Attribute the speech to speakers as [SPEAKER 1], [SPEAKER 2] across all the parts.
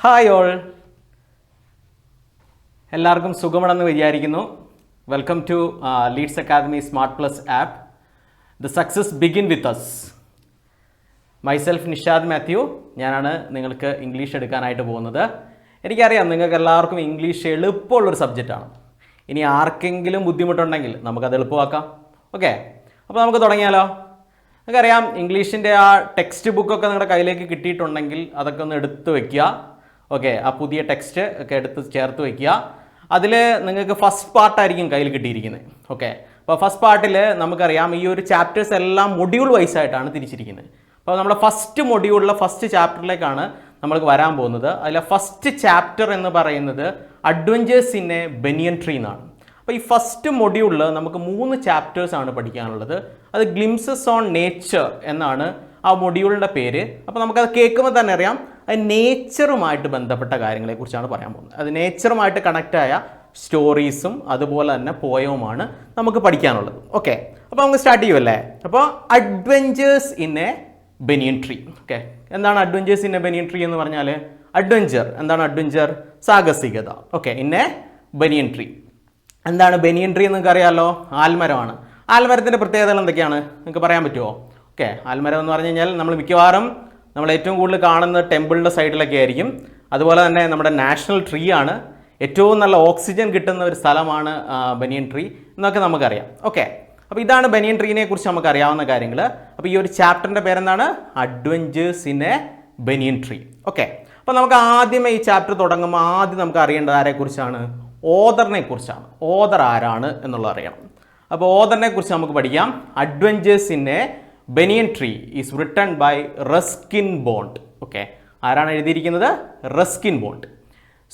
[SPEAKER 1] Hi all, എല്ലാവർക്കും സുഖമാണെന്ന് വിചാരിക്കുന്നു. Welcome to Leeds Academy Smart Plus app. The success begin with us. Myself Nishad Mathew, ഞാനാണ് നിങ്ങൾക്ക് ഇംഗ്ലീഷ് എടുക്കാനായിട്ട് പോകുന്നത്. എനിക്കറിയാം നിങ്ങൾക്ക് എല്ലാവർക്കും ഇംഗ്ലീഷ് എളുപ്പമുള്ളൊരു സബ്ജക്റ്റാണ്. ഇനി ആർക്കെങ്കിലും ബുദ്ധിമുട്ടുണ്ടെങ്കിൽ നമുക്കത് എളുപ്പമാക്കാം. ഓക്കെ, അപ്പോൾ നമുക്ക് തുടങ്ങിയാലോ. നമുക്കറിയാം ഇംഗ്ലീഷിൻ്റെ ആ ടെക്സ്റ്റ് ബുക്കൊക്കെ നിങ്ങളുടെ കയ്യിലേക്ക് കിട്ടിയിട്ടുണ്ടെങ്കിൽ അതൊക്കെ ഒന്ന് എടുത്ത് വയ്ക്കുക. ഓക്കെ, ആ പുതിയ ടെക്സ്റ്റ് ഒക്കെ എടുത്ത് ചേർത്ത് വയ്ക്കുക. അതിൽ നിങ്ങൾക്ക് ഫസ്റ്റ് പാർട്ടായിരിക്കും കയ്യിൽ കിട്ടിയിരിക്കുന്നത്. ഓക്കെ, അപ്പോൾ ഫസ്റ്റ് പാർട്ടിൽ നമുക്കറിയാം ഈ ഒരു ചാപ്റ്റേഴ്സ് എല്ലാം മൊഡ്യൂൾ വൈസ് ആയിട്ടാണ് തിരിച്ചിരിക്കുന്നത്. അപ്പോൾ നമ്മുടെ ഫസ്റ്റ് മൊഡ്യൂളിലെ ഫസ്റ്റ് ചാപ്റ്ററിലേക്കാണ് നമ്മൾക്ക് വരാൻ പോകുന്നത്. അതിലെ ഫസ്റ്റ് ചാപ്റ്റർ എന്ന് പറയുന്നത് adventures in a banyan tree എന്നാണ്. അപ്പോൾ ഈ ഫസ്റ്റ് മൊഡ്യൂളിൽ നമുക്ക് 3 ചാപ്റ്റേഴ്സാണ് പഠിക്കാനുള്ളത്. അത് ഗ്ലിംസസ് ഓൺ നേച്ചർ എന്നാണ് ആ മൊഡ്യൂളിൻ്റെ പേര്. അപ്പോൾ നമുക്കത് കേൾക്കുമ്പോൾ തന്നെ അറിയാം അത് നേച്ചറുമായിട്ട് ബന്ധപ്പെട്ട കാര്യങ്ങളെക്കുറിച്ചാണ് പറയാൻ പോകുന്നത്. അത് നേച്ചറുമായിട്ട് കണക്റ്റായ സ്റ്റോറീസും അതുപോലെ തന്നെ പോയവുമാണ് നമുക്ക് പഠിക്കാനുള്ളത്. ഓക്കെ, അപ്പോൾ നമുക്ക് സ്റ്റാർട്ട് ചെയ്യുമല്ലേ. അപ്പോൾ adventures in a banyan tree. Okay, എന്താണ് adventures in a banyan tree എന്ന് പറഞ്ഞാൽ? അഡ്വഞ്ചർ എന്താണ്? അഡ്വഞ്ചർ സാഹസികത. Okay, in a banyan tree. എന്താണ് ബനിയൻ ട്രീ എന്ന് നിങ്ങൾക്ക് അറിയാമല്ലോ, ആൽമരമാണ്. ആൽമരത്തിൻ്റെ പ്രത്യേകതകൾ എന്തൊക്കെയാണ് നിങ്ങൾക്ക് പറയാൻ പറ്റുമോ? ഓക്കെ, ആൽമരം എന്ന് പറഞ്ഞു കഴിഞ്ഞാൽ നമ്മൾ മിക്കവാറും നമ്മൾ ഏറ്റവും കൂടുതൽ കാണുന്നത് ടെമ്പിളിൻ്റെ സൈഡിലൊക്കെ ആയിരിക്കും. അതുപോലെ തന്നെ നമ്മുടെ നാഷണൽ ട്രീ ആണ്. ഏറ്റവും നല്ല ഓക്സിജൻ കിട്ടുന്ന ഒരു സ്ഥലമാണ് ബനിയൻ ട്രീ എന്നൊക്കെ നമുക്കറിയാം. ഓക്കെ, അപ്പോൾ ഇതാണ് ബനിയൻ ട്രീനെ കുറിച്ച് നമുക്ക് അറിയാവുന്ന കാര്യങ്ങൾ. അപ്പോൾ ഈ ഒരു ചാപ്റ്ററിൻ്റെ പേരെന്താണ്? Adventures in a banyan tree. Okay, അപ്പോൾ നമുക്ക് ആദ്യമേ ഈ ചാപ്റ്റർ തുടങ്ങുമ്പോൾ ആദ്യം നമുക്ക് അറിയേണ്ടത് ആരെക്കുറിച്ചാണ്? ഓതറിനെ കുറിച്ചാണ്. ഓതർ ആരാണ് എന്നുള്ളത് അറിയണം. അപ്പോൾ ഓതറിനെ കുറിച്ച് നമുക്ക് പഠിക്കാം. Adventures in a banyan tree is written by Ruskin Bond. Okay, ആരാണ് എഴുതിയിരിക്കുന്നത്? റസ്കിൻ ബോണ്ട്.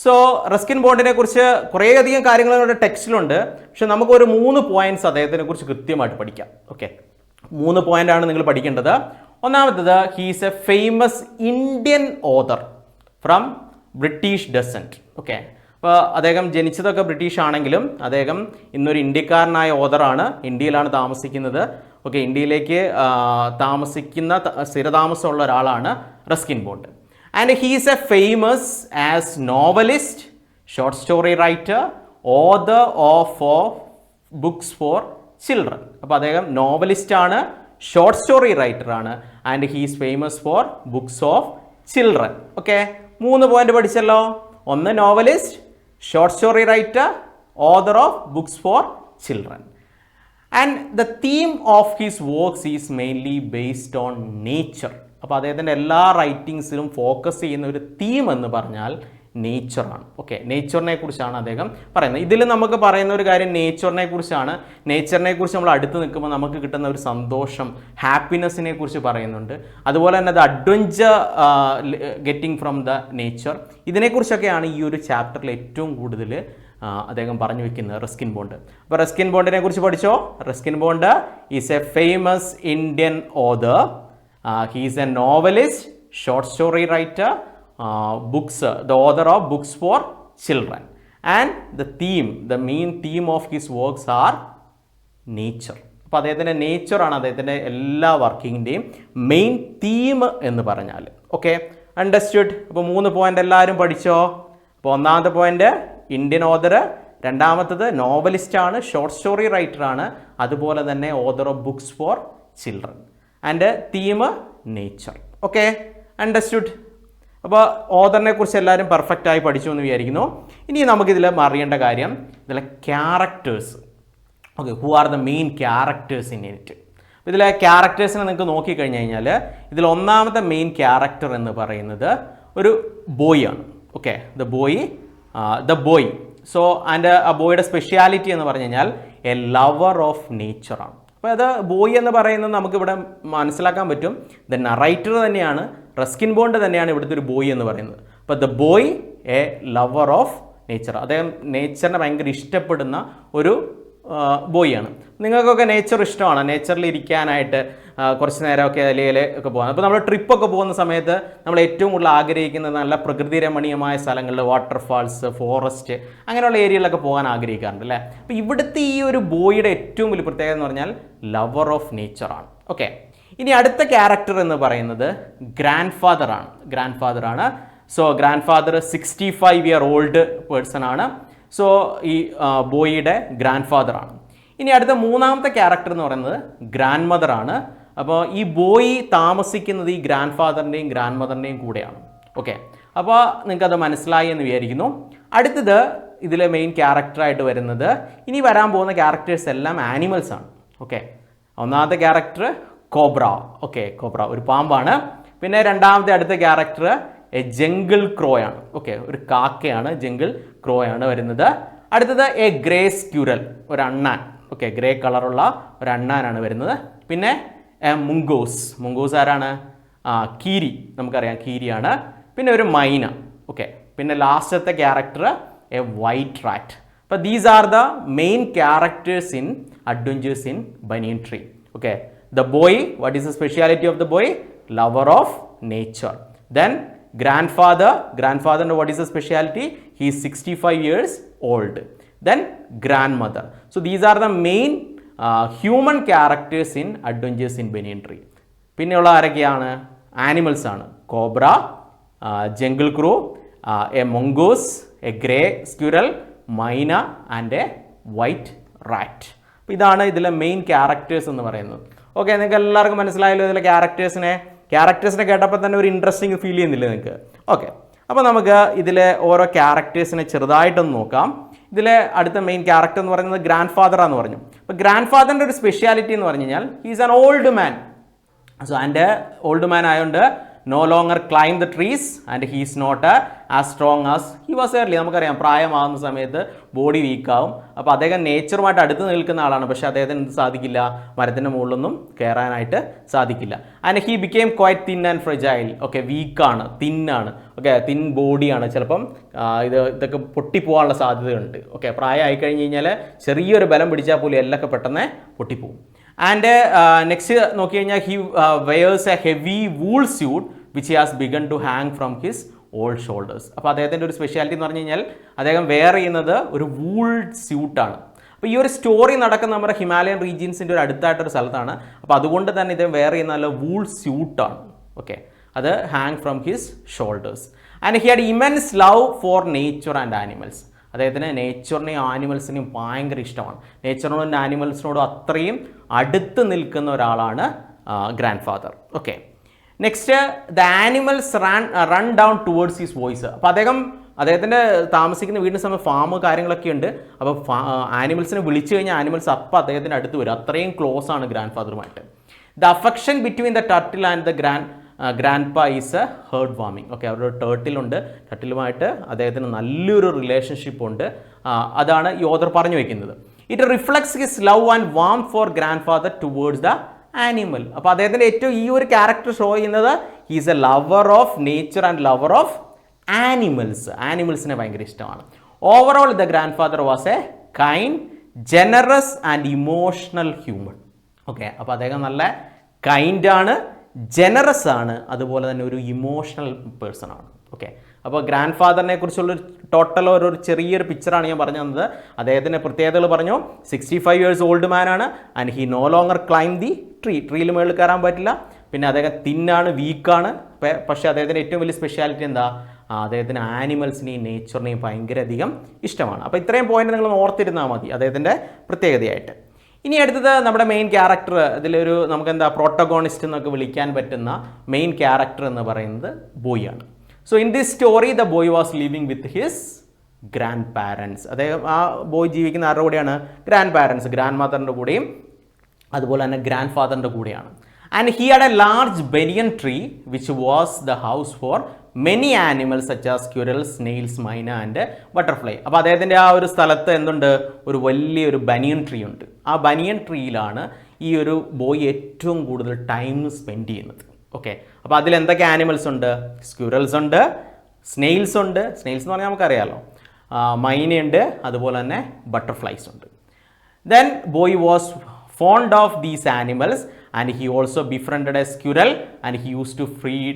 [SPEAKER 1] സോ റസ്കിൻ ബോണ്ടിനെ കുറിച്ച് കുറേയധികം കാര്യങ്ങൾ നമ്മുടെ ടെക്സ്റ്റിലുണ്ട്. പക്ഷെ നമുക്കൊരു 3 പോയിന്റ്സ് അദ്ദേഹത്തിനെ കുറിച്ച് കൃത്യമായിട്ട് പഠിക്കാം. ഓക്കെ, 3 പോയിന്റാണ് നിങ്ങൾ പഠിക്കേണ്ടത്. ഒന്നാമത്തത്, he's a famous Indian author from British descent. Okay, അപ്പോൾ അദ്ദേഹം ജനിച്ചതൊക്കെ ബ്രിട്ടീഷ് ആണെങ്കിലും അദ്ദേഹം ഇന്നൊരു ഇന്ത്യക്കാരനായ ഓതറാണ്. ഇന്ത്യയിലാണ് താമസിക്കുന്നത്. ഓക്കെ, ഇന്ത്യയിലേക്ക് താമസിക്കുന്ന സ്ഥിരതാമസമുള്ള ഒരാളാണ് Ruskin Bond. And he's a famous as novelist, short story writer, author of books for children. അപ്പോൾ അദ്ദേഹം നോവലിസ്റ്റാണ്, ഷോർട്ട് സ്റ്റോറി റൈറ്ററാണ്, and he's famous for books of children. Okay, 3 point പഠിച്ചല്ലോ. ഒന്ന് novelist, short story writer, author of books for children. And the theme of his works is mainly based on nature. അപ്പോൾ അദ്ദേഹത്തിൻ്റെ എല്ലാ റൈറ്റിങ്സിലും focus ചെയ്യുന്ന ഒരു theme എന്ന് പറഞ്ഞാൽ നേച്ചറാണ്. Okay, നേച്ചറിനെ കുറിച്ചാണ് അദ്ദേഹം പറയുന്നത്. ഇതിൽ നമുക്ക് പറയുന്ന ഒരു കാര്യം നേച്ചറിനെ കുറിച്ചാണ്. നേച്ചറിനെ കുറിച്ച് നമ്മൾ അടുത്ത് നിൽക്കുമ്പോൾ നമുക്ക് കിട്ടുന്ന ഒരു സന്തോഷം, ഹാപ്പിനെസ്സിനെ കുറിച്ച് പറയുന്നുണ്ട്. അതുപോലെ തന്നെ the adventure getting from the nature, ഇതിനെക്കുറിച്ചൊക്കെയാണ് ഈ ഒരു ചാപ്റ്ററിൽ ഏറ്റവും കൂടുതൽ അദ്ദേഹം പറഞ്ഞു വെക്കുന്നത് റസ്കിൻ ബോണ്ട്. അപ്പോൾ റസ്കിൻ ബോണ്ടിനെ കുറിച്ച് പഠിച്ചോ. Ruskin Bond is a famous Indian author. He is a novelist, short story writer, books, the author of books for children, and the main theme of his works are nature. അപ്പോൾ അദ്ദേഹത്തിൻ്റെ നേച്ചറാണ് അദ്ദേഹത്തിൻ്റെ എല്ലാ വർക്കിങ്ങിൻ്റെയും main theme എന്ന് പറഞ്ഞാൽ. Okay, understood. അപ്പോൾ 3 point എല്ലാവരും പഠിച്ചോ. അപ്പോൾ ഒന്നാമത്തെ പോയിന്റ് ഇന്ത്യൻ ഓതർ, രണ്ടാമത്തത് നോവലിസ്റ്റാണ്, ഷോർട്ട് സ്റ്റോറി റൈറ്ററാണ്, അതുപോലെ തന്നെ author of books for children, and theme nature. Okay, understood. അപ്പോൾ ഓതറിനെ കുറിച്ച് എല്ലാവരും പെർഫെക്റ്റായി പഠിച്ചു എന്ന് വിചാരിക്കുന്നു. ഇനി നമുക്കിതിൽ അറിയേണ്ട കാര്യം ഇതിലെ characters. Okay, who are the main characters in it. ഇതിലെ ക്യാരക്ടേഴ്സിനെ നിങ്ങൾക്ക് നോക്കിക്കഴിഞ്ഞ് കഴിഞ്ഞാൽ ഇതിൽ ഒന്നാമത്തെ മെയിൻ ക്യാരക്ടർ എന്ന് പറയുന്നത് ഒരു ബോയ് ആണ്. Okay, the boy. So and ആ ബോയുടെ സ്പെഷ്യാലിറ്റി എന്ന് പറഞ്ഞു കഴിഞ്ഞാൽ എ ലവർ ഓഫ് നേച്ചറാണ്. അപ്പോൾ അത് ബോയ് എന്ന് പറയുന്നത് നമുക്കിവിടെ മനസ്സിലാക്കാൻ പറ്റും. ദ നറൈറ്റർ തന്നെയാണ്, റസ്കിൻ ബോണ്ട് തന്നെയാണ് ഇവിടുത്തെ ഒരു ബോയ് എന്ന് പറയുന്നത്. അപ്പോൾ the boy A lover of nature. അദ്ദേഹം നേച്ചറിനെ ഭയങ്കര ഇഷ്ടപ്പെടുന്ന ഒരു ബോയാണ്. നിങ്ങൾക്കൊക്കെ നേച്ചർ ഇഷ്ടമാണ്, നേച്ചറിൽ ഇരിക്കാനായിട്ട് കുറച്ച് നേരമൊക്കെ അല്ലെങ്കിൽ ഒക്കെ പോകാൻ. അപ്പോൾ നമ്മൾ ട്രിപ്പൊക്കെ പോകുന്ന സമയത്ത് നമ്മൾ ഏറ്റവും കൂടുതൽ ആഗ്രഹിക്കുന്നത് നല്ല പ്രകൃതി രമണീയമായ സ്ഥലങ്ങളിൽ, വാട്ടർഫാൾസ്, ഫോറസ്റ്റ്, അങ്ങനെയുള്ള ഏരിയകളിലൊക്കെ പോകാൻ ആഗ്രഹിക്കാറുണ്ട് അല്ലേ. അപ്പോൾ ഇവിടുത്തെ ഈ ഒരു ബോയുടെ ഏറ്റവും വലിയ പ്രത്യേകത എന്ന് പറഞ്ഞാൽ ലവർ ഓഫ് നേച്ചറാണ്. ഓക്കെ, ഇനി അടുത്ത ക്യാരക്ടർ എന്ന് പറയുന്നത് ഗ്രാൻഡ് ഫാദറാണ്. So grandfather 65-year-old person ആണ്. സോ ഈ ബോയിയുടെ ഗ്രാൻഡ് ഫാദർ ആണ്. ഇനി അടുത്ത മൂന്നാമത്തെ ക്യാരക്ടർ എന്ന് പറയുന്നത് ഗ്രാൻഡ് മദർ ആണ്. അപ്പോൾ ഈ ബോയ് താമസിക്കുന്നത് ഈ ഗ്രാൻഡ് ഫാദറിൻ്റെയും ഗ്രാൻഡ് മദറിൻ്റെയും കൂടെയാണ്. ഓക്കെ, അപ്പോൾ നിങ്ങൾക്കത് മനസ്സിലായി എന്ന് വിചാരിക്കുന്നു. അടുത്തത് ഇതിലെ മെയിൻ ക്യാരക്ടറായിട്ട് വരുന്നത്, ഇനി വരാൻ പോകുന്ന ക്യാരക്ടേഴ്സ് എല്ലാം ആനിമൽസ് ആണ്. ഓക്കെ, ഒന്നാമത്തെ ക്യാരക്ടർ കോബ്ര. ഓക്കെ, കോബ്ര ഒരു പാമ്പാണ്. പിന്നെ രണ്ടാമത്തെ അടുത്ത ക്യാരക്ടർ ജംഗിൾ ക്രോ ആണ്. ഓക്കെ, ഒരു കാക്കയാണ്, ജംഗിൾ ക്രോ ആണ് വരുന്നത്. അടുത്തത് ഗ്രേ സ്ക്യൂരൽ, ഒരു അണ്ണാൻ. ഓക്കെ, ഗ്രേ കളറുള്ള ഒരു അണ്ണാനാണ് വരുന്നത്. പിന്നെ മുങ്കോസ് ആരാണ്? കീരി, നമുക്കറിയാം കീരിയാണ്. പിന്നെ ഒരു മൈന. ഓക്കെ, പിന്നെ ലാസ്റ്റത്തെ ക്യാരക്ടർ വൈറ്റ് റാറ്റ്. അപ്പോൾ these are the main characters in adventures in banian tree. Okay, the boy, what is the speciality of the boy? Lover of nature. Then grandfather what is the speciality? He is 65 years old. Then grandmother. So these are the main human characters in Adventures in Banyan Tree. പിന്നെയുള്ള ആരൊക്കെയാണ്? Animals ആണ്. Cobra, jungle crow, a mongoose, a grey squirrel, myna and a white rat. അപ്പോൾ ഇതാണ് ഇതിലെ main characters എന്ന് പറയുന്നത്. Okay, നിങ്ങൾക്ക് എല്ലാവർക്കും മനസ്സിലായല്ലോ ഇതിലെ ക്യാരക്ടേഴ്സിനെ കേട്ടപ്പോൾ തന്നെ ഒരു ഇൻട്രസ്റ്റിംഗ് ഫീൽ ചെയ്യുന്നില്ലേ നിങ്ങൾക്ക്? ഓക്കെ, അപ്പോൾ നമുക്ക് ഇതിലെ ഓരോ ക്യാരക്ടേഴ്സിനെ ചെറുതായിട്ടൊന്ന് നോക്കാം. ഇതിലെ അടുത്ത മെയിൻ ക്യാരക്ടർ എന്ന് പറയുന്നത് ഗ്രാൻഡ് ഫാദറാന്ന് പറഞ്ഞു. അപ്പോൾ ഗ്രാൻഡ് ഫാദറിൻ്റെ ഒരു സ്പെഷ്യാലിറ്റി എന്ന് പറഞ്ഞു കഴിഞ്ഞാൽ he's an old man. So and old man ആയതുകൊണ്ട് no longer climb the trees and he is not as strong as he was earlier. നമുക്കറിയാം പ്രായമാകുന്ന സമയത്ത് ബോഡി വീക്കാവും. അപ്പോൾ അദ്ദേഹം നേച്ചറുമായിട്ട് അടുത്ത് നിൽക്കുന്ന ആളാണ്. പക്ഷേ അദ്ദേഹത്തിന് എന്ത് സാധിക്കില്ല? മരത്തിൻ്റെ മുകളിലൊന്നും കയറാനായിട്ട് സാധിക്കില്ല. And he became quite thin and fragile. Okay, വീക്കാണ്, തിന്നാണ്. ഓക്കെ, തിൻ ബോഡിയാണ്. ചിലപ്പം ഇതൊക്കെ പൊട്ടിപ്പോകാനുള്ള സാധ്യതയുണ്ട്. ഓക്കെ, പ്രായം ആയിക്കഴിഞ്ഞ് കഴിഞ്ഞാൽ ചെറിയൊരു ബലം പിടിച്ചാൽ പോലും എല്ലൊക്കെ പെട്ടെന്ന് പൊട്ടിപ്പോവും. ആൻഡ് നെക്സ്റ്റ് നോക്കി കഴിഞ്ഞാൽ he wears a heavy wool suit which he has begun to hang from his old shoulders. അപ്പോൾ അദ്ദേഹത്തിൻ്റെ ഒരു സ്പെഷ്യാലിറ്റി എന്ന് പറഞ്ഞു കഴിഞ്ഞാൽ അദ്ദേഹം വെയർ ചെയ്യുന്നത് ഒരു വൂൾ സ്യൂട്ടാണ്. അപ്പോൾ ഈ ഒരു സ്റ്റോറി നടക്കുന്ന നമ്മുടെ ഹിമാലയൻ റീജിയൻസിൻ്റെ ഒരു അടുത്തായിട്ടൊരു സ്ഥലത്താണ്. അപ്പോൾ അതുകൊണ്ട് തന്നെ ഇദ്ദേഹം വെയർ ചെയ്യുന്ന നല്ല വൂൾ സ്യൂട്ടാണ്. ഓക്കെ, അത് hang from his shoulders. And he had immense love for nature and animals. അദ്ദേഹത്തിന് നേച്ചറിനെയും ആനിമൽസിനെയും ഭയങ്കര ഇഷ്ടമാണ്. നേച്ചറിനോടും ആനിമൽസിനോടും അത്രയും അടുത്ത് നിൽക്കുന്ന ഒരാളാണ് grand father. Okay, next the animals run down towards his voice. അപ്പോൾ അദ്ദേഹത്തിൻ്റെ താമസിക്കുന്ന വീടിന് സമയം ഫാം കാര്യങ്ങളൊക്കെ ഉണ്ട്. അപ്പോൾ ആനിമൽസിനെ വിളിച്ചു കഴിഞ്ഞാൽ ആനിമൽസ് അപ്പം അദ്ദേഹത്തിൻ്റെ അടുത്ത് വരും. അത്രയും ക്ലോസ് ആണ് ഗ്രാൻഡ് ഫാദറുമായിട്ട്. The affection between the turtle and the grandpa is a heart വാമിങ്. ഓക്കെ, അവരുടെ ടേർട്ടിലുണ്ട്. ടർട്ടിലുമായിട്ട് അദ്ദേഹത്തിന് നല്ലൊരു റിലേഷൻഷിപ്പ് ഉണ്ട്. അതാണ് ഈ ഓഥർ പറഞ്ഞു വയ്ക്കുന്നത്. It reflects his love and warm for grandfather towards the animal. അപ്പോൾ അദ്ദേഹത്തിൻ്റെ ഏറ്റവും ഈ ഒരു ക്യാരക്ടർ ഷോ ചെയ്യുന്നത് he's a lover of nature and lover of animals. ആനിമൽസിനെ ഭയങ്കര ഇഷ്ടമാണ്. Overall the grandfather was a kind, generous and emotional human. Okay, അപ്പോൾ അദ്ദേഹം നല്ല കൈൻഡാണ്, ജനറസ് ആണ്, അതുപോലെ തന്നെ ഒരു ഇമോഷണൽ പേഴ്സൺ ആണ്. ഓക്കെ, അപ്പോൾ ഗ്രാൻഡ് ഫാദറിനെ കുറിച്ചുള്ളൊരു ടോട്ടൽ ഒരു ചെറിയൊരു പിക്ചറാണ് ഞാൻ പറഞ്ഞു തന്നത്. അദ്ദേഹത്തിൻ്റെ പ്രത്യേകതകൾ പറഞ്ഞു. 65 years old മാനാണ്. And he no longer climb the ട്രീയിൽ മുകളിൽ കയറാൻ പറ്റില്ല. പിന്നെ അദ്ദേഹം തിന്നാണ്, വീക്കാണ്. പക്ഷേ അദ്ദേഹത്തിൻ്റെ ഏറ്റവും വലിയ സ്പെഷ്യാലിറ്റി എന്താ? അദ്ദേഹത്തിന് ആനിമൽസിനെയും നേച്ചറിനെയും ഭയങ്കരധികം ഇഷ്ടമാണ്. അപ്പോൾ ഇത്രയും പോയിന്റ് നിങ്ങൾ ഓർത്തിരുന്നാൽ മതി അദ്ദേഹത്തിൻ്റെ പ്രത്യേകതയായിട്ട്. ഇനി അടുത്തത് നമ്മുടെ മെയിൻ ക്യാരക്ടർ, ഇതിലൊരു നമുക്കെന്താ പ്രോട്ടഗോണിസ്റ്റ് എന്നൊക്കെ വിളിക്കാൻ പറ്റുന്ന മെയിൻ ക്യാരക്ടർ എന്ന് പറയുന്നത് ബോയ് ആണ്. So in this story the boy was living with his grand parents. അദ്ദേഹം ആ ബോയ് ജീവിക്കുന്ന ആരുടെ കൂടെയാണ്? ഗ്രാൻഡ് പാരൻസ്, ഗ്രാൻഡ് മദറിൻ്റെ കൂടെയും അതുപോലെ തന്നെ ഗ്രാൻഡ് ഫാദറിൻ്റെ കൂടെയാണ്. And he had A large banian tree which was the house for many animals such as squirrel, snails, മൈന ആൻഡ് ബട്ടർഫ്ലൈ. അപ്പോൾ അദ്ദേഹത്തിൻ്റെ ആ ഒരു സ്ഥലത്ത് എന്തുണ്ട്? ഒരു വലിയൊരു ബനിയൻ ട്രീ ഉണ്ട്. ആ ബനിയൻ ട്രീയിലാണ് ഈ ഒരു ബോയ് ഏറ്റവും കൂടുതൽ ടൈം സ്പെൻഡ് ചെയ്യുന്നത്. ഓക്കെ, അപ്പോൾ അതിലെന്തൊക്കെ ആനിമൽസ് ഉണ്ട്? സ്ക്യൂരൽസ് ഉണ്ട്, സ്നെയിൽസ് ഉണ്ട്. സ്നെയിൽസ് എന്ന് പറഞ്ഞാൽ നമുക്കറിയാമല്ലോ. മൈനയുണ്ട്, അതുപോലെ തന്നെ ബട്ടർഫ്ലൈസ് ഉണ്ട്. Then boy was fond of these animals and he also befriended a squirrel and he used to feed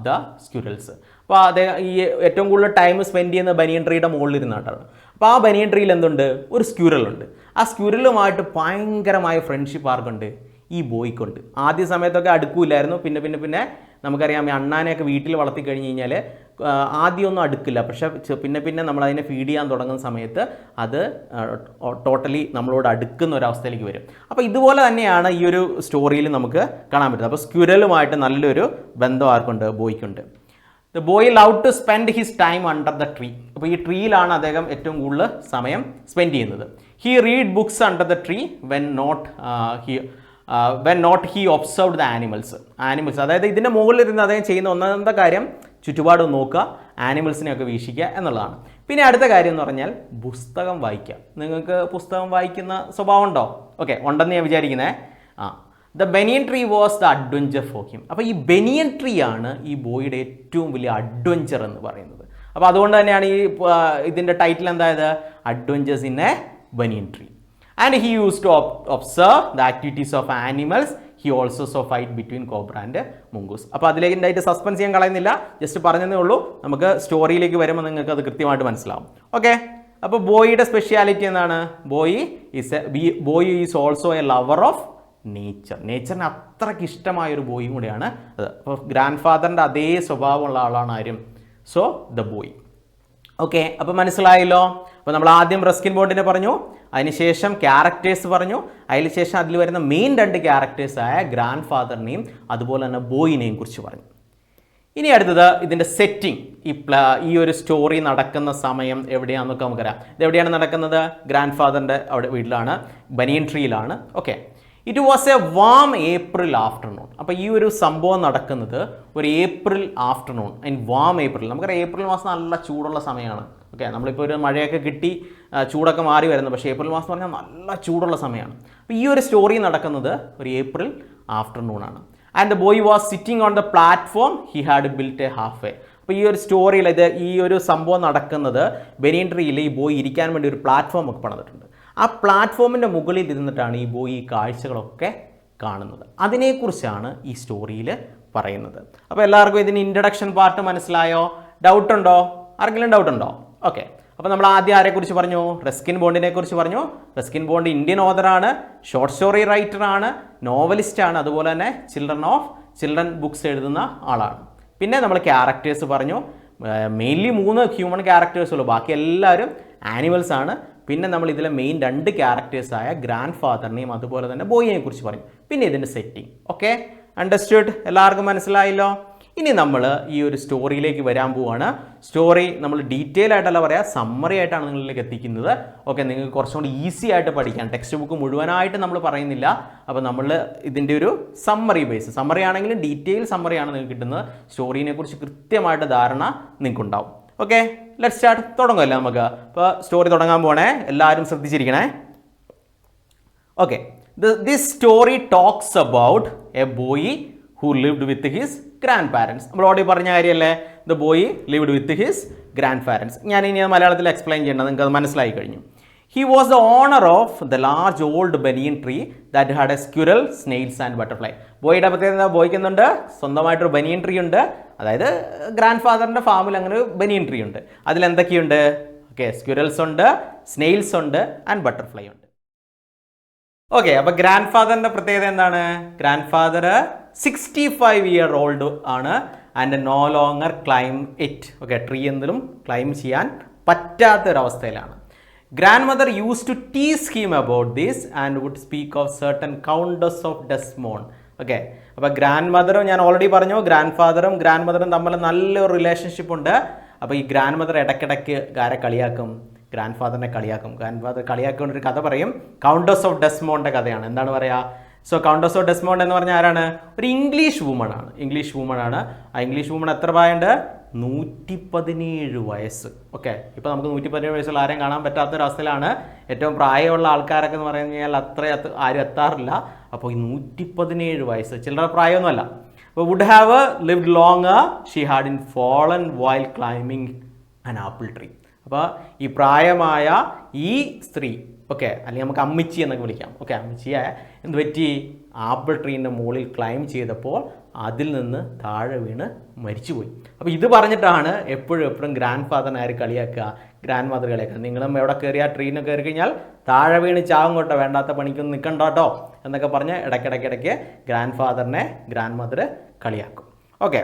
[SPEAKER 1] the squirrels. അപ്പോൾ അദ്ദേഹം ഈ ഏറ്റവും കൂടുതൽ ടൈം സ്പെൻഡ് ചെയ്യുന്ന ബനിയൻ ട്രീയുടെ മുകളിൽ ഇരുന്നിട്ടാണ്. അപ്പോൾ ആ ബനിയൻ ട്രീയിൽ എന്തുണ്ട്? ഒരു സ്ക്യൂരലുണ്ട്. ആ സ്ക്യൂരലുമായിട്ട് ഭയങ്കരമായ ഫ്രണ്ട്ഷിപ്പ് ആർക്കുണ്ട്? ഈ ബോയ്ക്കുണ്ട്. ആദ്യ സമയത്തൊക്കെ അടുക്കൂലായിരുന്നു. പിന്നെ നമുക്കറിയാം ഈ അണ്ണാനെയൊക്കെ വീട്ടിൽ വളർത്തി കഴിഞ്ഞ് കഴിഞ്ഞാൽ ആദ്യമൊന്നും അടുക്കില്ല, പക്ഷേ പിന്നെ പിന്നെ നമ്മൾ അതിനെ ഫീഡ് ചെയ്യാൻ തുടങ്ങുന്ന സമയത്ത് അത് ടോട്ടലി നമ്മളോട് അടുക്കുന്ന ഒരവസ്ഥയിലേക്ക് വരും. അപ്പോൾ ഇതുപോലെ തന്നെയാണ് ഈ ഒരു സ്റ്റോറിയിൽ നമുക്ക് കാണാൻ പറ്റുന്നത്. അപ്പോൾ സ്ക്വിരലുമായിട്ട് നല്ലൊരു ബന്ധം ആർക്കുണ്ട്? ബോയ്ക്കുണ്ട്. The boy love to spend his time under the tree. അപ്പോൾ ഈ ട്രീയിലാണ് അദ്ദേഹം ഏറ്റവും കൂടുതൽ സമയം സ്പെൻഡ് ചെയ്യുന്നത്. He read books under the tree when not he observed the animals. അതായത് ഇതിൻ്റെ മുകളിലിരുന്ന് അദ്ദേഹം ചെയ്യുന്ന ഒന്നാമത്തെ കാര്യം ചുറ്റുപാട് നോക്കുക, ആനിമൽസിനെയൊക്കെ വീക്ഷിക്കുക എന്നുള്ളതാണ്. പിന്നെ അടുത്ത കാര്യം എന്ന് പറഞ്ഞാൽ പുസ്തകം വായിക്കുക. നിങ്ങൾക്ക് പുസ്തകം വായിക്കുന്ന സ്വഭാവം ഉണ്ടോ? ഓക്കെ, ഉണ്ടെന്ന് ഞാൻ വിചാരിക്കുന്നത്. The banian tree was the adventure for him. അപ്പോൾ ഈ ബനിയൻ ട്രീ ആണ് ഈ ബോയുടെ ഏറ്റവും വലിയ അഡ്വഞ്ചർ എന്ന് പറയുന്നത്. അപ്പോൾ അതുകൊണ്ട് തന്നെയാണ് ഈ ഇതിൻ്റെ ടൈറ്റിൽ എന്തായത്? Adventures in a banyan tree. And he use to observe the activities of animals. He also saw fight between cobra and mongoose. അപ്പോൾ അതിലേക്ക് ഉണ്ടായിട്ട് സസ്പെൻസ് ചെയ്യാൻ കളയുന്നില്ല, ജസ്റ്റ് പറഞ്ഞതേ ഉള്ളൂ. നമുക്ക് സ്റ്റോറിയിലേക്ക് വരുമ്പോൾ നിങ്ങൾക്ക് അത് കൃത്യമായിട്ട് മനസ്സിലാവും. ഓക്കെ, അപ്പോൾ ബോയിയുടെ സ്പെഷ്യാലിറ്റി എന്താണ്? Boy is also a lover of നേച്ചറിന് അത്രയ്ക്ക് ഇഷ്ടമായൊരു ബോയും കൂടിയാണ് അത്. അപ്പോൾ ഗ്രാൻഡ് ഫാദറിൻ്റെ അതേ സ്വഭാവമുള്ള ആളാണ് ആരും? So the boy. ഓക്കെ, അപ്പോൾ മനസ്സിലായല്ലോ. അപ്പോൾ നമ്മൾ ആദ്യം റസ്കിൻ ബോണ്ടിനെ പറഞ്ഞു, അതിനുശേഷം ക്യാരക്ടേഴ്സ് പറഞ്ഞു, അതിനുശേഷം അതിൽ വരുന്ന മെയിൻ 2 ക്യാരക്ടേഴ്സായ ഗ്രാൻഡ് ഫാദറിനെയും അതുപോലെ തന്നെ ബോയിനെയും കുറിച്ച് പറഞ്ഞു. ഇനി അടുത്തത് ഇതിൻ്റെ സെറ്റിംഗ്. ഈ ഒരു സ്റ്റോറി നടക്കുന്ന സമയം എവിടെയാണെന്നൊക്കെ നമുക്കറിയാം. ഇതെവിടെയാണ് നടക്കുന്നത്? ഗ്രാൻഡ് ഫാദറിൻ്റെ അവിടെ വീട്ടിലാണ്, ബനിയൻ ട്രീയിലാണ്. Okay, it was a warm April afternoon. അപ്പോൾ ഈ ഒരു സംഭവം നടക്കുന്നത് ഒരു ഏപ്രിൽ ആഫ്റ്റർനൂൺ, വാം ഏപ്രിൽ. നമുക്കറിയാം ഏപ്രിൽ മാസം നല്ല ചൂടുള്ള സമയമാണ്. ഓക്കെ, നമ്മളിപ്പോൾ ഒരു മഴയൊക്കെ കിട്ടി ചൂടൊക്കെ മാറി വരുന്നു, പക്ഷേ ഏപ്രിൽ മാസം എന്ന് പറഞ്ഞാൽ നല്ല ചൂടുള്ള സമയമാണ്. അപ്പോൾ ഈ ഒരു സ്റ്റോറി നടക്കുന്നത് ഒരു ഏപ്രിൽ ആഫ്റ്റർനൂൺ ആണ്. And the boy was sitting on the platform he had built A half way. അപ്പോൾ ഈ ഒരു സ്റ്റോറിയിൽ ഈ ഒരു സംഭവം നടക്കുന്നത് ബനിയൻ ട്രീയിൽ ഈ ബോയ് ഇരിക്കാൻ വേണ്ടി ഒരു പ്ലാറ്റ്ഫോം ഒക്കെ പണിതിട്ടുണ്ട്. ആ പ്ലാറ്റ്ഫോമിൻ്റെ മുകളിൽ ഇരുന്നിട്ടാണ് ഈ ബോയ് ഈ കാഴ്ചകളൊക്കെ കാണുന്നത്. അതിനെക്കുറിച്ചാണ് ഈ സ്റ്റോറിയിൽ പറയുന്നത്. അപ്പോൾ എല്ലാവർക്കും ഇതിന് ഇൻട്രഡക്ഷൻ പാർട്ട് മനസ്സിലായോ? ഡൗട്ടുണ്ടോ? ആർക്കെങ്കിലും ഡൗട്ടുണ്ടോ? ഓക്കെ, അപ്പോൾ നമ്മൾ ആദ്യം ആരെക്കുറിച്ച് പറഞ്ഞു? റസ്കിൻ ബോണ്ടിനെ കുറിച്ച് പറഞ്ഞു. റസ്കിൻ ബോണ്ട് ഇന്ത്യൻ ഓതറാണ്, ഷോർട്ട് സ്റ്റോറി റൈറ്ററാണ്, നോവലിസ്റ്റാണ്, അതുപോലെ തന്നെ ചിൽഡ്രൻ ബുക്സ് എഴുതുന്ന ആളാണ്. പിന്നെ നമ്മൾ ക്യാരക്ടേഴ്സ് പറഞ്ഞു. മെയിൻലി 3 ഹ്യൂമൻ ക്യാരക്ടേഴ്സ് ഉള്ളൂ, ബാക്കി എല്ലാവരും ആനിമൽസ് ആണ്. പിന്നെ നമ്മൾ ഇതിലെ മെയിൻ 2 ക്യാരക്ടേഴ്സായ ഗ്രാൻഡ് ഫാദറിനെയും അതുപോലെ തന്നെ ബോയിനെ കുറിച്ച് പറഞ്ഞു. പിന്നെ ഇതിൻ്റെ സെറ്റിംഗ്. Okay, understood? എല്ലാവർക്കും മനസ്സിലായല്ലോ. ഇനി നമ്മൾ ഈ ഒരു സ്റ്റോറിയിലേക്ക് വരാൻ പോവുകയാണ്. സ്റ്റോറി നമ്മൾ ഡീറ്റെയിൽ ആയിട്ടല്ല പറയാം, സമ്മറി ആയിട്ടാണ് നിങ്ങളിലേക്ക് എത്തിക്കുന്നത്. ഓക്കെ, നിങ്ങൾക്ക് കുറച്ചും കൂടി ഈസി ആയിട്ട് പഠിക്കാം. ടെക്സ്റ്റ് ബുക്ക് മുഴുവനായിട്ട് നമ്മൾ പറയുന്നില്ല. അപ്പോൾ നമ്മൾ ഇതിൻ്റെ ഒരു സമ്മറി ആണെങ്കിലും ഡീറ്റെയിൽ സമ്മറിയാണ് നിങ്ങൾക്ക് കിട്ടുന്നത്. സ്റ്റോറിനെ കുറിച്ച് കൃത്യമായിട്ട് ധാരണ നിങ്ങൾക്കുണ്ടാവും. Okay, let's start. തുടങ്ങുമല്ലോ നമുക്ക്. അപ്പോൾ സ്റ്റോറി തുടങ്ങാൻ പോകണേ, എല്ലാവരും ശ്രദ്ധിച്ചിരിക്കണേ. Okay, this story talks about a boy who lived with his grandparents. നമ്മൾ ഓൾറെഡി പറഞ്ഞ കാര്യമല്ലേ, the boy lived with his grandparents. ഞാൻ ഇനി മലയാളത്തിൽ എക്സ്പ്ലെയിൻ ചെയ്യേണ്ടത് നിങ്ങൾക്ക് അത് മനസ്സിലായി കഴിഞ്ഞു. He was the owner of the large old banyan tree that had a squirrel, snails and butterfly. ബോയുടെ പ്രത്യേകത, ബോയ്ക്ക് എന്തുണ്ട്? സ്വന്തമായിട്ടൊരു ബനിയൻ ട്രീ ഉണ്ട്. അതായത് ഗ്രാൻഡ് ഫാദറിൻ്റെ ഫാമിൽ അങ്ങനെ ഒരു ബനിയൻ ട്രീ ഉണ്ട്. അതിലെന്തൊക്കെയുണ്ട്? ഓക്കെ, സ്ക്വിറൽസ് ഉണ്ട്, സ്നെയിൽസ് ഉണ്ട്, ആൻഡ് ബട്ടർഫ്ലൈ ഉണ്ട്. ഓക്കെ, അപ്പോൾ ഗ്രാൻഡ് ഫാദറിൻ്റെ പ്രത്യേകത എന്താണ്? ഗ്രാൻഡ് ഫാദർ 65 year old ആണ് and no longer climb it. Okay, tree എന്തിലും ക്ലൈം ചെയ്യാൻ പറ്റാത്തൊരവസ്ഥയിലാണ്. Grandmother use to tease him about this and would speak of certain counts of Desmond. Okay, അപ്പോൾ grand മദറും ഞാൻ ഓൾറെഡി പറഞ്ഞു, grand ഫാദറും grand മദറും തമ്മിൽ നല്ലൊരു റിലേഷൻഷിപ്പ് ഉണ്ട്. അപ്പോൾ ഈ ഗ്രാൻഡ് മദർ ഇടയ്ക്കിടയ്ക്ക് ആരെ കളിയാക്കും? ഗ്രാൻഡ് ഫാദറിനെ കളിയാക്കും. ഗ്രാൻഡ് ഫാദർ കളിയാക്കൊണ്ടൊരു കഥ പറയും, കൗണ്ടസ് ഓഫ് ഡെസ്മോണ്ടിൻ്റെ കഥയാണ്. എന്താണ് പറയുക? സോ കൗണ്ടസ് ഓഫ് ഡെസ്മോണ്ട് എന്ന് പറഞ്ഞാൽ ആരാണ്? ഒരു ഇംഗ്ലീഷ് വുമൺ ആണ്. ആ ഇംഗ്ലീഷ് വുമൺ എത്ര പ്രായമുണ്ട്? 117 വയസ്സ്. ഓക്കെ, ഇപ്പോൾ നമുക്ക് 117 വയസ്സുള്ള ആരെയും കാണാൻ പറ്റാത്തൊരവസ്ഥയിലാണ്. ഏറ്റവും പ്രായമുള്ള ആൾക്കാരൊക്കെ എന്ന് പറഞ്ഞു കഴിഞ്ഞാൽ ആരും എത്താറില്ല. അപ്പോൾ ഈ 117 വയസ്സ് ചില്ലറ പ്രായമൊന്നുമല്ല. അപ്പോൾ would have lived longer she had in fallen while climbing an apple tree. അപ്പോൾ ഈ പ്രായമായ ഈ സ്ത്രീ, ഓക്കെ, അല്ലെങ്കിൽ നമുക്ക് അമ്മിച്ചി എന്നൊക്കെ വിളിക്കാം. ഓക്കെ, അമ്മിച്ചിയെ എന്ത് പറ്റി? ആപ്പിൾ ട്രീൻ്റെ മുകളിൽ ക്ലൈം ചെയ്തപ്പോൾ അതിൽ നിന്ന് താഴെ വീണ് മരിച്ചുപോയി. അപ്പോൾ ഇത് പറഞ്ഞിട്ടാണ് എപ്പോഴും ഗ്രാൻഡ് ഫാദറിനെ ആര് കളിയാക്കുക? Grand mother കളിയാക്കുക. നിങ്ങളും എവിടെ കയറിയാൽ ട്രീനെ കയറി കഴിഞ്ഞാൽ താഴെ വീണ് ചാവും കേട്ടോ, വേണ്ടാത്ത പണിക്കൊന്നും നിൽക്കണ്ട കേട്ടോ എന്നൊക്കെ പറഞ്ഞ് ഇടയ്ക്കിടയ്ക്ക് ഗ്രാൻഡ് ഫാദറിനെ ഗ്രാൻഡ് മദർ കളിയാക്കും. ഓക്കെ,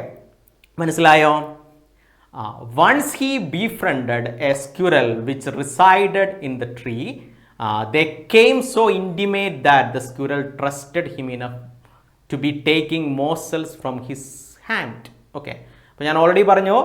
[SPEAKER 1] മനസ്സിലായോ? once he befriended a squirrel which resided in the tree, they came so intimate that the squirrel trusted him enough to be taking morsels from his hand. Okay, അപ്പോൾ ഞാൻ already പറഞ്ഞു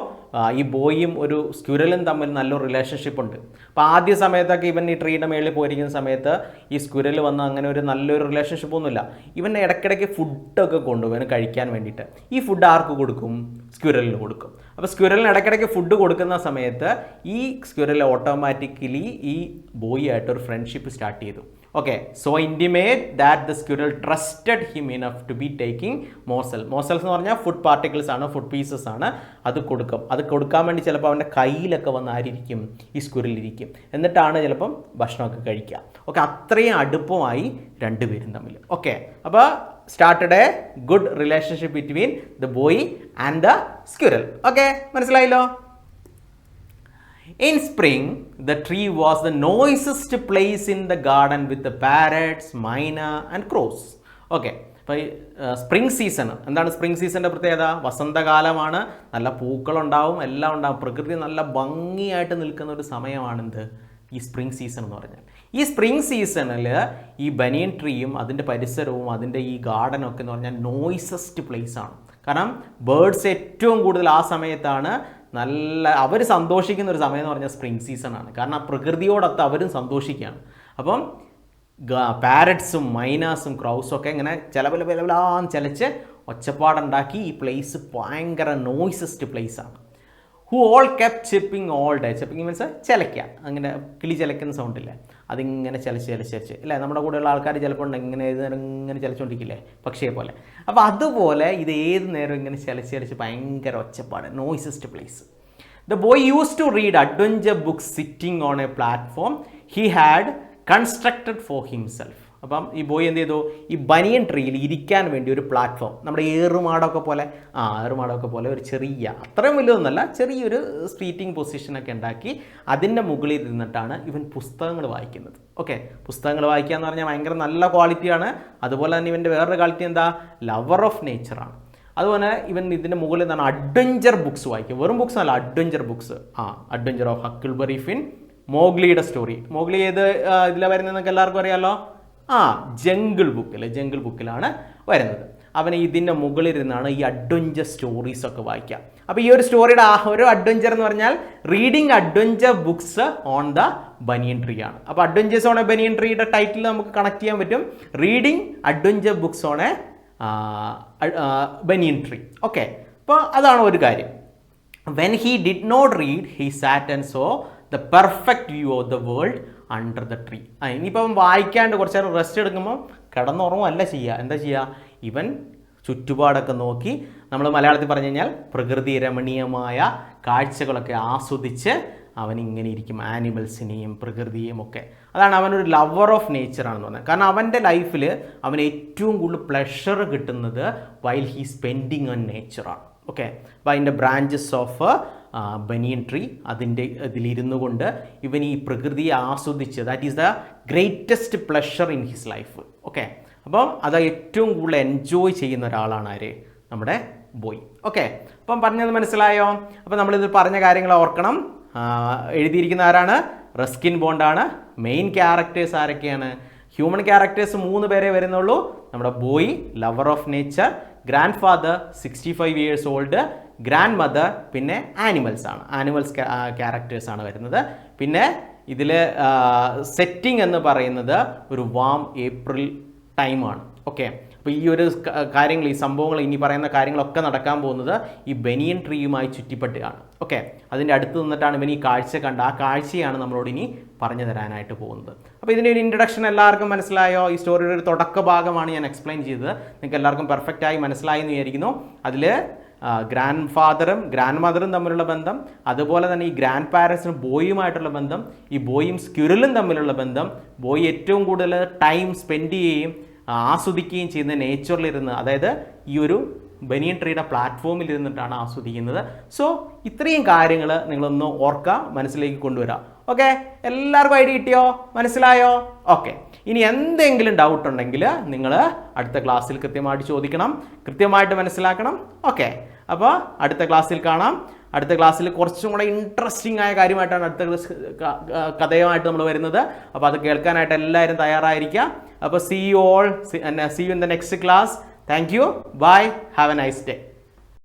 [SPEAKER 1] ഈ ബോയും ഒരു സ്ക്വിറലും തമ്മിൽ നല്ലൊരു relationship ഉണ്ട്. അപ്പോൾ ആദ്യ സമയത്തൊക്കെ ഇവൻ ഈ ട്രീയുടെ മേളിൽ പോയിരിക്കുന്ന സമയത്ത് ഈ സ്ക്വിറൽ വന്ന് അങ്ങനെ ഒരു നല്ലൊരു റിലേഷൻഷിപ്പ് ഒന്നുമില്ല. ഇവൻ ഇടയ്ക്കിടയ്ക്ക് ഫുഡൊക്കെ കൊണ്ടുപോകും കഴിക്കാൻ വേണ്ടിയിട്ട്. ഈ ഫുഡ് ആർക്ക് കൊടുക്കും? സ്ക്വിറലിന് കൊടുക്കും. അപ്പോൾ സ്ക്വിറലിന് ഇടയ്ക്കിടയ്ക്ക് ഫുഡ് കൊടുക്കുന്ന സമയത്ത് ഈ സ്ക്വിറൽ ഓട്ടോമാറ്റിക്കലി ഈ ബോയ് ആയിട്ടൊരു ഫ്രണ്ട്ഷിപ്പ് സ്റ്റാർട്ട് ചെയ്തു. Okay, so intimate that the squirrel trusted him enough to be taking morsels എന്ന് പറഞ്ഞാൽ ഫുഡ് പാർട്ടിക്കിൾസ് ആണ്, ഫുഡ് പീസസ് ആണ്. അത് കൊടുക്കാൻ വേണ്ടി ചിലപ്പോൾ അവൻ്റെ കയ്യിലൊക്കെ വന്ന് ആരിയിരിക്കും? ഈ സ്ക്വിറലിരിക്കും. എന്നിട്ടാണ് ചിലപ്പം ഭക്ഷണമൊക്കെ കഴിക്കുക. ഓക്കെ, അത്രയും അടുപ്പമായി രണ്ടുപേരും തമ്മിൽ. ഓക്കെ, അപ്പോൾ started A good relationship between the boy and the squirrel. Okay, മനസ്സിലായല്ലോ? In spring, the tree was the noisiest place in the garden with the parrots, myna and crows. Okay, അപ്പോൾ spring season എന്താണ്? Spring സീസണിൻ്റെ പ്രത്യേകത വസന്തകാലമാണ്. നല്ല പൂക്കളുണ്ടാവും, എല്ലാം ഉണ്ടാവും. പ്രകൃതി നല്ല ഭംഗിയായിട്ട് നിൽക്കുന്ന ഒരു സമയമാണെന്ത്? ഈ സ്പ്രിംഗ് സീസൺ എന്ന് പറഞ്ഞാൽ. ഈ സ്പ്രിംഗ് സീസണിൽ ഈ ബനിയൻ ട്രീയും അതിൻ്റെ പരിസരവും അതിൻ്റെ ഈ ഗാർഡനൊക്കെ എന്ന് പറഞ്ഞാൽ നോയ്സസ്റ്റ് പ്ലേസ് ആണ്. കാരണം ബേർഡ്സ് ഏറ്റവും കൂടുതൽ ആ സമയത്താണ് അവർ സന്തോഷിക്കുന്ന ഒരു സമയം എന്ന് പറഞ്ഞാൽ സ്പ്രിംഗ് സീസണാണ്. കാരണം പ്രകൃതിയോടൊത്ത് അവരും സന്തോഷിക്കുകയാണ്. അപ്പം പാരറ്റ്സും മൈനാസും ക്രൗസും ഒക്കെ ഇങ്ങനെ ചിലവിലാന്ന് ചലച്ച് ഒച്ചപ്പാടുണ്ടാക്കി ഈ പ്ലേസ് ഭയങ്കര നോയ്സസ്റ്റ് പ്ലേസാണ്. Who all kept chipping all day. Chipping means ചിലയ്ക്കുക, അങ്ങനെ കിളി ചിലയ്ക്കുന്ന സൗണ്ടില്ലേ, അതിങ്ങനെ ചലച്ച് അല്ലേ? നമ്മുടെ കൂടെയുള്ള ആൾക്കാർ ചിലപ്പോൾ ഇങ്ങനെ ഇങ്ങനെ ചലച്ചുകൊണ്ടിരിക്കില്ലേ, പക്ഷിയെ പോലെ. അപ്പോൾ അതുപോലെ ഇത് ഏത് നേരം ഇങ്ങനെ ചലച്ച് ഭയങ്കര ഒച്ചപ്പാട്, noisiest place. The boy use to read adventure books sitting on a platform he had constructed for himself. അപ്പം ഈ ബോയ് എന്ത് ചെയ്തു? ഈ ബനിയൻ ട്രീയിൽ ഇരിക്കാൻ വേണ്ടി ഒരു പ്ലാറ്റ്ഫോം, നമ്മുടെ ഏറുമാടമൊക്കെ പോലെ ഒരു ചെറിയ, അത്രയും വലിയൊന്നല്ല, ചെറിയൊരു സ്ട്രീറ്റിംഗ് പൊസിഷനൊക്കെ ഉണ്ടാക്കി അതിൻ്റെ മുകളിൽ ഇരുന്നിട്ടാണ് ഇവൻ പുസ്തകങ്ങൾ വായിക്കുന്നത്. ഓക്കെ, പുസ്തകങ്ങൾ വായിക്കുക എന്ന് പറഞ്ഞാൽ ഭയങ്കര നല്ല ക്വാളിറ്റിയാണ്. അതുപോലെ തന്നെ ഇവൻ്റെ വേറൊരു ക്വാളിറ്റി എന്താ? ലവർ ഓഫ് നേച്ചറാണ്. അതുപോലെ ഇവൻ ഇതിൻ്റെ മുകളിൽ നിന്നാണ് അഡ്വഞ്ചർ ബുക്സ് വായിക്കുക. വെറും ബുക്സ് അല്ല, adventure books. Adventure of Huckleberry Finn, മോഗ്ലിയുടെ സ്റ്റോറി. മോഗ്ലി ഏത് ഇതിലാണ് വരുന്നതെന്നൊക്കെ എല്ലാവർക്കും അറിയാമല്ലോ. ജംഗിൾ ബുക്കിലാണ് വരുന്നത്. അവൻ ഇതിൻ്റെ മുകളിലിരുന്നാണ് ഈ അഡ്വഞ്ചർ സ്റ്റോറീസൊക്കെ വായിക്കുക. അപ്പോൾ ഈ ഒരു സ്റ്റോറിയുടെ ഒരു അഡ്വഞ്ചർ എന്ന് പറഞ്ഞാൽ reading adventure books on the banian tree ആണ്. അപ്പോൾ അഡ്വഞ്ചേഴ്സ് ഓൺ എ ബനിയൻ ട്രീയുടെ ടൈറ്റിൽ നമുക്ക് കണക്ട് ചെയ്യാൻ പറ്റും. Reading adventure books on a banyan tree. Okay, അപ്പോൾ അതാണ് ഒരു കാര്യം. When he did not read he sat and saw the perfect view of the world under the tree. ഇനിയിപ്പം വായിക്കാണ്ട് കുറച്ച് നേരം റെസ്റ്റ് എടുക്കുമ്പോൾ കിടന്നുറങ്ങുമല്ല ചെയ്യുക. എന്താ ചെയ്യുക? ഇവൻ ചുറ്റുപാടൊക്കെ നോക്കി, നമ്മൾ മലയാളത്തിൽ പറഞ്ഞു കഴിഞ്ഞാൽ പ്രകൃതി രമണീയമായ കാഴ്ചകളൊക്കെ ആസ്വദിച്ച് അവനിങ്ങനെ ഇരിക്കും. ആനിമൽസിനെയും പ്രകൃതിയെയും ഒക്കെ. അതാണ് അവനൊരു ലവർ ഓഫ് നേച്ചറാണെന്ന് പറഞ്ഞത്. കാരണം അവൻ്റെ ലൈഫിൽ അവന് ഏറ്റവും കൂടുതൽ പ്ലഷർ കിട്ടുന്നത് വൈൽ ഹീ സ്പെൻഡിങ് ഓൺ നേച്ചറാണ്. ഓക്കെ, അപ്പോൾ അതിൻ്റെ ബ്രാഞ്ചസ് ഓഫ് ബനിയൻ ട്രീ അതിൻ്റെ ഇതിലിരുന്നു കൊണ്ട് ഇവൻ ഈ പ്രകൃതിയെ ആസ്വദിച്ച്, that is the greatest pleasure in his life. Okay, അപ്പം അത് ഏറ്റവും കൂടുതൽ എൻജോയ് ചെയ്യുന്ന ഒരാളാണ് ആര്? നമ്മുടെ ബോയ്. ഓക്കെ, അപ്പം പറഞ്ഞത് മനസ്സിലായോ? അപ്പം നമ്മളിത് പറഞ്ഞ കാര്യങ്ങൾ ഓർക്കണം. എഴുതിയിരിക്കുന്ന ആരാണ്? റസ്കിൻ ബോണ്ടാണ്. മെയിൻ ക്യാരക്ടേഴ്സ് ആരൊക്കെയാണ്? ഹ്യൂമൻ ക്യാരക്ടേഴ്സ് 3 പേരെ വരുന്നുള്ളൂ. നമ്മുടെ boy lover of nature, grand father 65 years old, grand mother, പിന്നെ ആനിമൽസ് ആണ്. ആനിമൽസ് ക്യാരക്ടേഴ്സാണ് വരുന്നത്. പിന്നെ ഇതിൽ സെറ്റിംഗ് എന്ന് പറയുന്നത് ഒരു വാം ഏപ്രിൽ ടൈമാണ്. ഓക്കെ, അപ്പോൾ ഈ ഒരു കാര്യങ്ങൾ, ഈ സംഭവങ്ങൾ, ഇനി പറയുന്ന കാര്യങ്ങളൊക്കെ നടക്കാൻ പോകുന്നത് ഈ ബനിയൻ ട്രീയുമായി ചുറ്റിപ്പട്ടുകയാണ്. ഓക്കെ, അതിൻ്റെ അടുത്ത് നിന്നിട്ടാണ് ഇവൻ ഈ കാഴ്ച കണ്ട. ആ കാഴ്ചയാണ് നമ്മളോട് ഇനി പറഞ്ഞു തരാനായിട്ട് പോകുന്നത്. അപ്പോൾ ഇതിൻ്റെ ഒരു ഇൻട്രഡക്ഷൻ എല്ലാവർക്കും മനസ്സിലായോ? ഈ സ്റ്റോറിയുടെ ഒരു തുടക്ക ഭാഗമാണ് ഞാൻ എക്സ്പ്ലെയിൻ ചെയ്തത്. നിങ്ങൾക്ക് എല്ലാവർക്കും പെർഫെക്റ്റായി മനസ്സിലായി എന്ന് വിചാരിക്കുന്നു. അതിൽ ഗ്രാൻഡ് ഫാദറും ഗ്രാൻഡ് മദറും തമ്മിലുള്ള ബന്ധം, അതുപോലെ തന്നെ ഈ ഗ്രാൻഡ് പാരൻസിനും ബോയുമായിട്ടുള്ള ബന്ധം, ഈ ബോയും സ്ക്വിറലും തമ്മിലുള്ള ബന്ധം, ബോയ് ഏറ്റവും കൂടുതൽ ടൈം സ്പെൻഡ് ചെയ്യുകയും ആസ്വദിക്കുകയും ചെയ്യുന്ന നേച്ചറിലിരുന്ന്, അതായത് ഈ ഒരു ബനിയൻ ട്രീയുടെ പ്ലാറ്റ്ഫോമിൽ ഇരുന്നിട്ടാണ് ആസ്വദിക്കുന്നത്. സോ ഇത്രയും കാര്യങ്ങൾ നിങ്ങളൊന്ന് ഓർക്കുക, മനസ്സിലേക്ക് കൊണ്ടുവരാം. ഓക്കെ, എല്ലാവർക്കും ഐഡിയ കിട്ടിയോ? മനസ്സിലായോ? ഓക്കെ, ഇനി എന്തെങ്കിലും ഡൗട്ട് ഉണ്ടെങ്കിൽ നിങ്ങൾ അടുത്ത ക്ലാസ്സിൽ കൃത്യമായിട്ട് ചോദിക്കണം, കൃത്യമായിട്ട് മനസ്സിലാക്കണം. ഓക്കെ, അപ്പോൾ അടുത്ത ക്ലാസ്സിൽ കാണാം. അടുത്ത ക്ലാസ്സിൽ കുറച്ചും കൂടെ ഇൻട്രസ്റ്റിംഗ് ആയ കാര്യമായിട്ടാണ് അടുത്ത കഥയുമായിട്ട് നമ്മൾ വരുന്നത്. അപ്പോൾ അത് കേൾക്കാനായിട്ട് എല്ലാവരും തയ്യാറായിരിക്കുക. അപ്പോൾ see you in the next class. Thank you. Bye. Have a nice day.